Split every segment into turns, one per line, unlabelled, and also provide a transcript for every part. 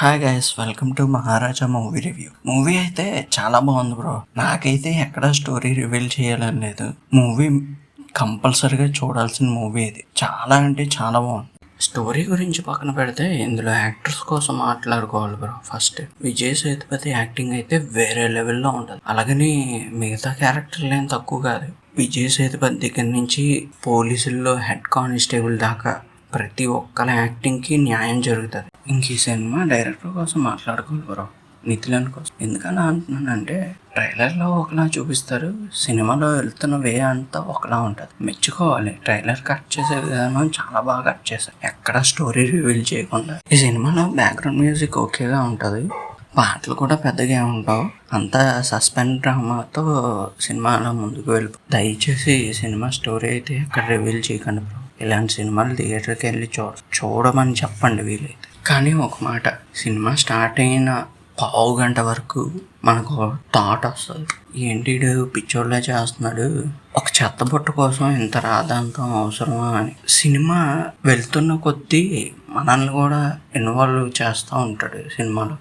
Hi guys, welcome to Maharaja movie review. Movie అయితే చాలా బాగుంది బ్రో. నాకైతే ఎక్కడ స్టోరీ రివీల్ చేయాలని లేదు. మూవీ కంపల్సరీగా చూడాల్సిన మూవీ ఇది. చాలా అంటే చాలా బాగుంది. స్టోరీ గురించి పక్కన పెడితే ఇందులో యాక్టర్స్ కోసం మాట్లాడుకోవాలి bro. First Vijay Sethupathi acting అయితే వేరే లెవెల్లో ఉంటుంది. అలాగని మిగతా క్యారెక్టర్లు ఏం తక్కువ కాదు. విజయ్ సేతుపతి దగ్గర నుంచి పోలీసుల్లో హెడ్ కానిస్టేబుల్ దాకా ప్రతి ఒక్కరి యాక్టింగ్కి న్యాయం జరుగుతుంది. ఇంక ఈ సినిమా డైరెక్టర్ కోసం మాట్లాడుకోవాలి బ్రో, నితిన్ కోసం. ఎందుకలా అంటున్నానంటే ట్రైలర్లో ఒకలా చూపిస్తారు, సినిమాలో వెళ్తున్న వే అంతా ఒకలా ఉంటుంది. మెచ్చుకోవాలి, ట్రైలర్ కట్ చేసే విధానం చాలా బాగా కట్ చేశారు. ఎక్కడ స్టోరీ రివీల్ చేయకుండా. ఈ సినిమాలో బ్యాక్గ్రౌండ్ మ్యూజిక్ ఓకేగా ఉంటుంది, పాటలు కూడా పెద్దగా ఏముంటావు. అంతా సస్పెన్స్ డ్రామాతో సినిమాలో ముందుకు వెళ్ళి. దయచేసి ఈ సినిమా స్టోరీ అయితే ఎక్కడ రివీల్ చేయకండి బ్రో. ఇలాంటి సినిమాలు థియేటర్కి వెళ్ళి చూడమని చెప్పండి వీలైతే. కానీ ఒక మాట, సినిమా స్టార్ట్ అయిన పావు గంట వరకు మనకు థాట్ వస్తుంది, ఏంటి పిచ్చోళ్ళే చేస్తున్నాడు, ఒక చెత్త బుట్ట కోసం ఇంత రాధాంతం అవసరమా అని. సినిమా వెళ్తున్న కొద్దీ మనల్ని కూడా ఇన్వాల్వ్ చేస్తూ ఉంటాడు సినిమాలో.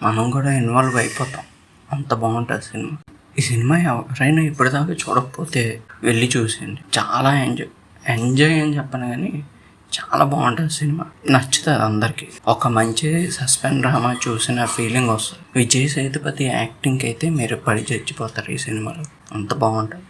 మనం కూడా ఇన్వాల్వ్ అయిపోతాం. అంత బాగుంటుంది సినిమా. ఈ సినిమా ఎవరైనా ఇప్పటిదాకా చూడకపోతే వెళ్ళి చూసేయండి. చాలా ఎంజాయ్ అని చెప్పను కానీ చాలా బాగుంటుంది సినిమా. నచ్చుతుంది అందరికీ. ఒక మంచి సస్పెన్స్ డ్రామా చూసిన ఫీలింగ్ వస్తుంది. విజయ్ సేతుపతి యాక్టింగ్కి అయితే మీరు పడి చచ్చిపోతారు ఈ సినిమాలో. అంత బాగుంటుంది.